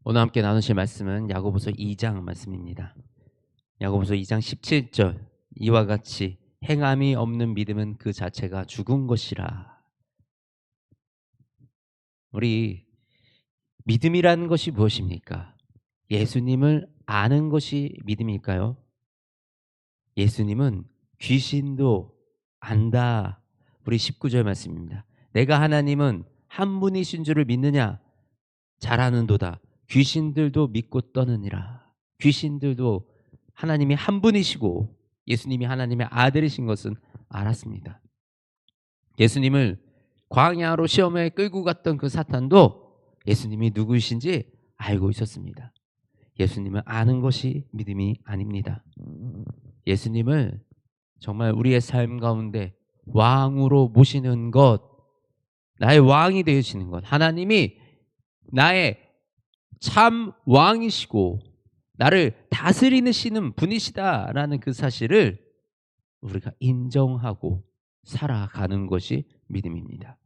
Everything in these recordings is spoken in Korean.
오늘 함께 나누실 말씀은 야고보서 2장 말씀입니다. 야고보서 2장 17절 이와 같이 행함이 없는 믿음은 그 자체가 죽은 것이라. 우리 믿음이라는 것이 무엇입니까? 예수님을 아는 것이 믿음일까요? 예수님은 귀신도 안다. 우리 19절 말씀입니다. 내가 하나님은 한 분이신 줄을 믿느냐? 잘 아는도다. 귀신들도 믿고 떠느니라. 귀신들도 하나님이 한 분이시고 예수님이 하나님의 아들이신 것은 알았습니다. 예수님을 광야로 시험에 끌고 갔던 그 사탄도 예수님이 누구이신지 알고 있었습니다. 예수님을 아는 것이 믿음이 아닙니다. 예수님을 정말 우리의 삶 가운데 왕으로 모시는 것, 나의 왕이 되시는 것, 하나님이 나의 참 왕이시고 나를 다스리시는 분이시다라는 그 사실을 우리가 인정하고 살아가는 것이 믿음입니다.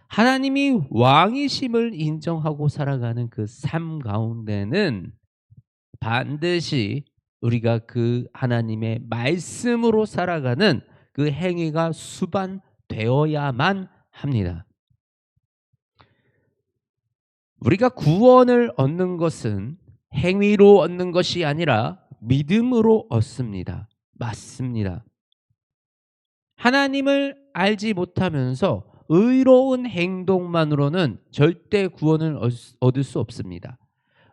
하나님이 왕이심을 인정하고 살아가는 그 삶 가운데는 반드시 우리가 그 하나님의 말씀으로 살아가는 그 행위가 수반되어야만 합니다. 우리가 구원을 얻는 것은 행위로 얻는 것이 아니라 믿음으로 얻습니다. 맞습니다. 하나님을 알지 못하면서 의로운 행동만으로는 절대 구원을 얻을 수 없습니다.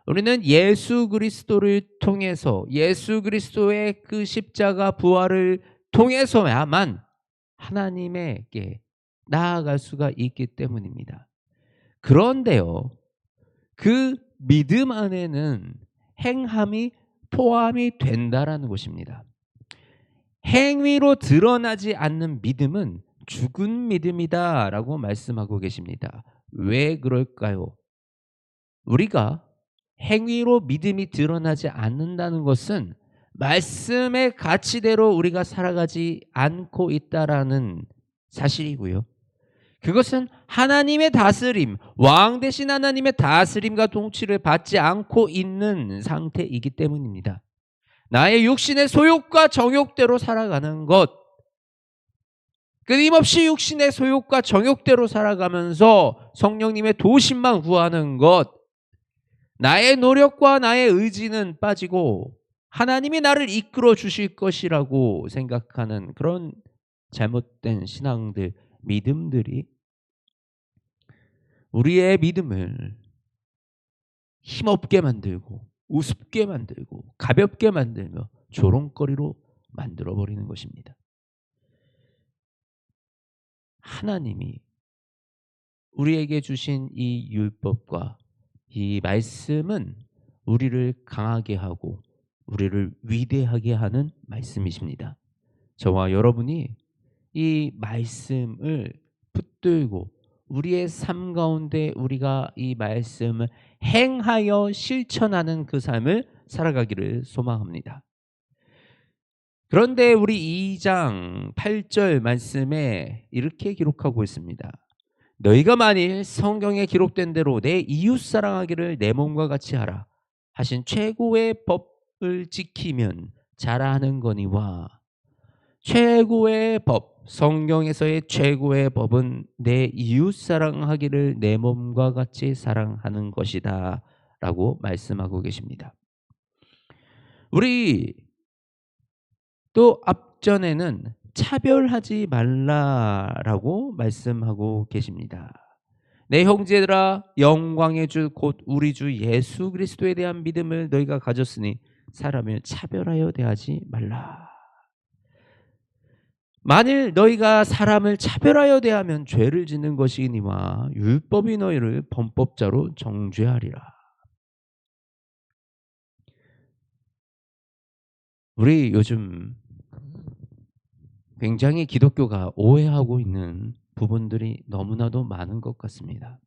우리는 예수 그리스도를 통해서 예수 그리스도의 그 십자가 부활을 통해서야만 하나님에게 나아갈 수가 있기 때문입니다. 그런데요, 그 믿음 안에는 행함이 포함이 된다라는 것입니다. 행위로 드러나지 않는 믿음은 죽은 믿음이다라고 말씀하고 계십니다. 왜 그럴까요? 우리가 행위로 믿음이 드러나지 않는다는 것은 말씀의 가치대로 우리가 살아가지 않고 있다라는 사실이고요. 그것은 하나님의 다스림, 왕 대신 하나님의 다스림과 통치를 받지 않고 있는 상태이기 때문입니다. 나의 육신의 소욕과 정욕대로 살아가는 것, 끊임없이 육신의 소욕과 정욕대로 살아가면서 성령님의 도심만 구하는 것, 나의 노력과 나의 의지는 빠지고 하나님이 나를 이끌어 주실 것이라고 생각하는 그런 잘못된 신앙들, 믿음들이 우리의 믿음을 힘없게 만들고 우습게 만들고 가볍게 만들며 조롱거리로 만들어버리는 것입니다. 하나님이 우리에게 주신 이 율법과 이 말씀은 우리를 강하게 하고 우리를 위대하게 하는 말씀이십니다. 저와 여러분이 이 말씀을 붙들고 우리의 삶 가운데 우리가 이 말씀을 행하여 실천하는 그 삶을 살아가기를 소망합니다. 그런데 우리 2장 8절 말씀에 이렇게 기록하고 있습니다. 너희가 만일 성경에 기록된 대로 내 이웃 사랑하기를 내 몸과 같이 하라 하신 최고의 법을 지키면 잘하는 거니와. 최고의 법, 성경에서의 최고의 법은 내 이웃 사랑하기를 내 몸과 같이 사랑하는 것이다 라고 말씀하고 계십니다. 우리 또 앞전에는 차별하지 말라라고 말씀하고 계십니다. 내 형제들아, 영광의 주 곧 우리 주 예수 그리스도에 대한 믿음을 너희가 가졌으니 사람을 차별하여 대하지 말라. 만일 너희가 사람을 차별하여 대하면 죄를 짓는 것이니와 율법이 너희를 범법자로 정죄하리라. 우리 요즘 굉장히 기독교가 오해하고 있는 부분들이 너무나도 많은 것 같습니다.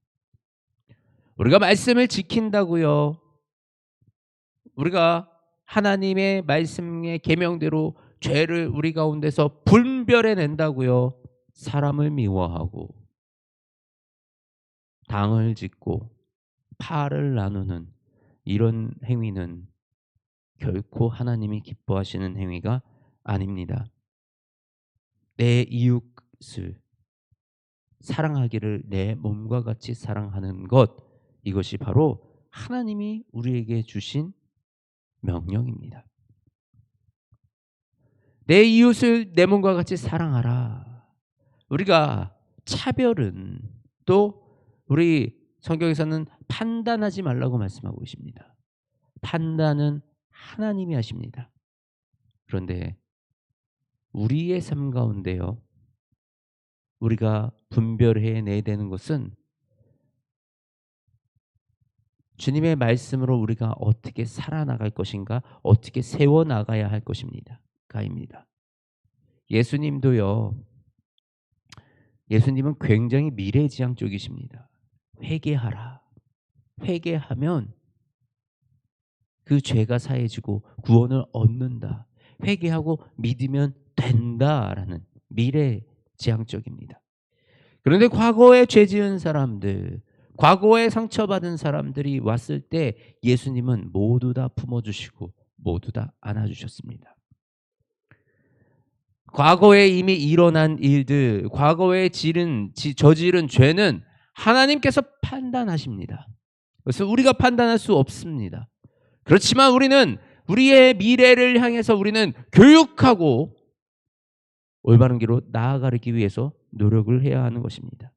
우리가 말씀을 지킨다고요. 우리가 하나님의 말씀의 계명대로 죄를 우리 가운데서 분별해낸다고요. 사람을 미워하고 당을 짓고 팔을 나누는 이런 행위는 결코 하나님이 기뻐하시는 행위가 아닙니다. 내 이웃을 사랑하기를 내 몸과 같이 사랑하는 것, 이것이 바로 하나님이 우리에게 주신 명령입니다. 내 이웃을 내 몸과 같이 사랑하라. 우리가 차별은, 또 우리 성경에서는 판단하지 말라고 말씀하고 계십니다. 판단은 하나님이 하십니다. 그런데 우리의 삶 가운데요, 우리가 분별해내야 되는 것은 주님의 말씀으로 우리가 어떻게 살아나갈 것인가, 어떻게 세워나가야 할 것입니다. 가입니다. 예수님도요, 예수님은 굉장히 미래지향적이십니다. 회개하라. 회개하면 그 죄가 사해지고 구원을 얻는다. 회개하고 믿으면 된다라는 미래지향적입니다. 그런데 과거에 죄 지은 사람들, 과거에 상처받은 사람들이 왔을 때 예수님은 모두 다 품어주시고 모두 다 안아주셨습니다. 과거에 이미 일어난 일들, 과거에 저지른 죄는 하나님께서 판단하십니다. 그래서 우리가 판단할 수 없습니다. 그렇지만 우리는 우리의 미래를 향해서 우리는 교육하고 올바른 길로 나아가기 위해서 노력을 해야 하는 것입니다.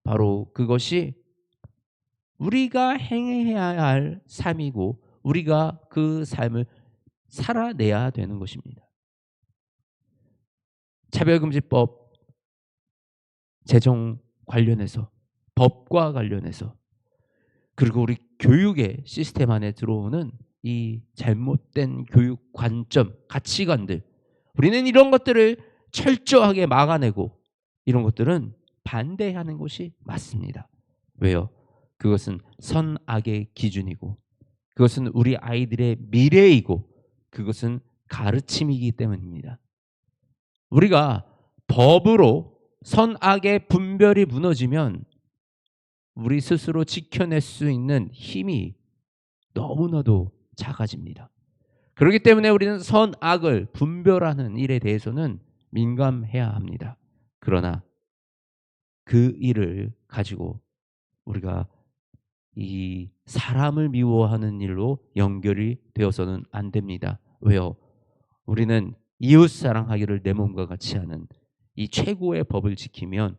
바로 그것이 우리가 행해야 할 삶이고 우리가 그 삶을 살아내야 되는 것입니다. 차별금지법 제정 관련해서, 법과 관련해서, 그리고 우리 교육의 시스템 안에 들어오는 이 잘못된 교육 관점, 가치관들, 우리는 이런 것들을 철저하게 막아내고 이런 것들은 반대하는 것이 맞습니다. 왜요? 그것은 선악의 기준이고 그것은 우리 아이들의 미래이고 그것은 가르침이기 때문입니다. 우리가 법으로 선악의 분별이 무너지면 우리 스스로 지켜낼 수 있는 힘이 너무나도 작아집니다. 그렇기 때문에 우리는 선악을 분별하는 일에 대해서는 민감해야 합니다. 그러나 그 일을 가지고 우리가 이 사람을 미워하는 일로 연결이 되어서는 안 됩니다. 왜요? 우리는 이웃 사랑하기를 내 몸과 같이 하는 이 최고의 법을 지키면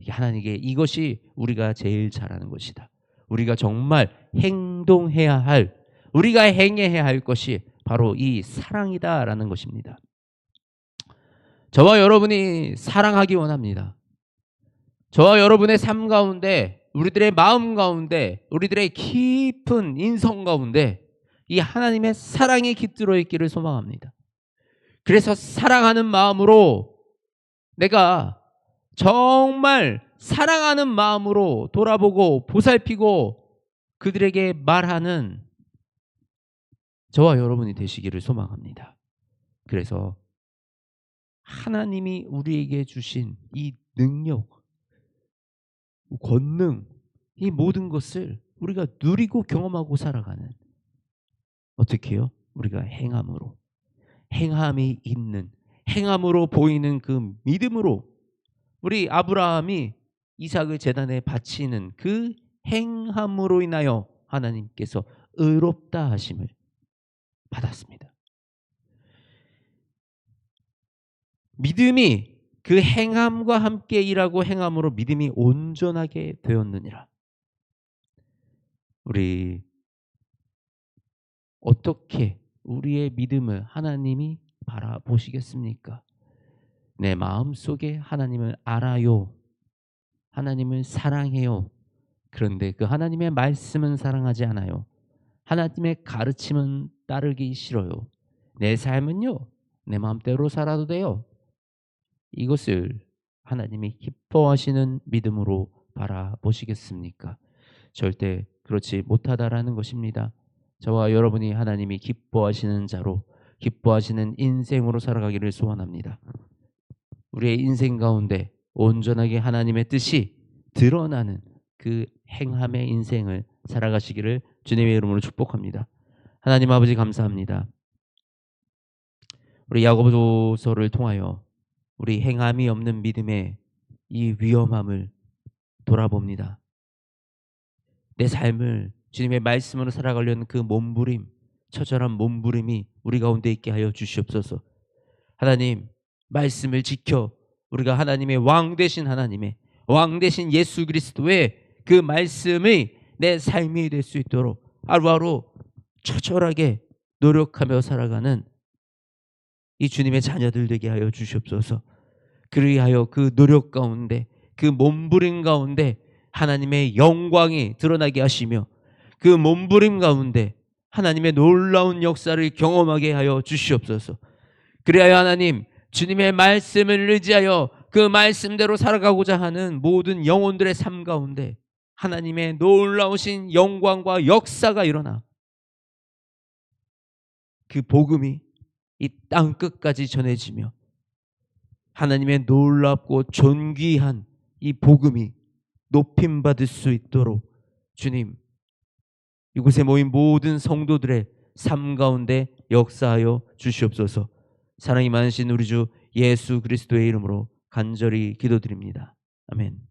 하나님께 이것이 우리가 제일 잘하는 것이다. 우리가 정말 행동해야 할, 우리가 행해야 할 것이 바로 이 사랑이다라는 것입니다. 저와 여러분이 사랑하기 원합니다. 저와 여러분의 삶 가운데, 우리들의 마음 가운데, 우리들의 깊은 인성 가운데 이 하나님의 사랑이 깃들어 있기를 소망합니다. 그래서 사랑하는 마음으로, 내가 정말 사랑하는 마음으로 돌아보고 보살피고 그들에게 말하는 저와 여러분이 되시기를 소망합니다. 그래서 하나님이 우리에게 주신 이 능력, 권능, 이 모든 것을 우리가 누리고 경험하고 살아가는, 어떻게 해요? 우리가 행함으로, 행함이 있는, 행함으로 보이는 그 믿음으로, 우리 아브라함이 이삭을 제단에 바치는 그 행함으로 인하여 하나님께서 의롭다 하심을 받았습니다. 믿음이 그 행함과 함께 일하고 행함으로 믿음이 온전하게 되었느니라. 우리 어떻게 우리의 믿음을 하나님이 바라보시겠습니까? 내 마음속에 하나님을 알아요. 하나님을 사랑해요. 그런데 그 하나님의 말씀은 사랑하지 않아요. 하나님의 가르침은 따르기 싫어요. 내 삶은요, 내 마음대로 살아도 돼요. 이것을 하나님이 기뻐하시는 믿음으로 바라보시겠습니까? 절대 그렇지 못하다라는 것입니다. 저와 여러분이 하나님이 기뻐하시는 자로, 기뻐하시는 인생으로 살아가기를 소원합니다. 우리의 인생 가운데 온전하게 하나님의 뜻이 드러나는 그 행함의 인생을 살아가시기를 주님의 이름으로 축복합니다. 하나님 아버지 감사합니다. 우리 야고보서를 통하여 우리 행함이 없는 믿음의 이 위험함을 돌아봅니다. 내 삶을 주님의 말씀으로 살아가려는 그 몸부림, 처절한 몸부림이 우리 가운데 있게 하여 주시옵소서. 하나님, 말씀을 지켜 우리가 하나님의 왕 되신 하나님의 왕 되신 예수 그리스도의 그 말씀이 내 삶이 될 수 있도록 하루하루 처절하게 노력하며 살아가는 이 주님의 자녀들 되게 하여 주시옵소서. 그리하여 그 노력 가운데 그 몸부림 가운데 하나님의 영광이 드러나게 하시며 그 몸부림 가운데 하나님의 놀라운 역사를 경험하게 하여 주시옵소서. 그리하여 하나님 주님의 말씀을 의지하여 그 말씀대로 살아가고자 하는 모든 영혼들의 삶 가운데 하나님의 놀라우신 영광과 역사가 일어나 그 복음이 이 땅 끝까지 전해지며 하나님의 놀랍고 존귀한 이 복음이 높임받을 수 있도록 주님 이곳에 모인 모든 성도들의 삶 가운데 역사하여 주시옵소서. 사랑이 많으신 우리 주 예수 그리스도의 이름으로 간절히 기도드립니다. 아멘.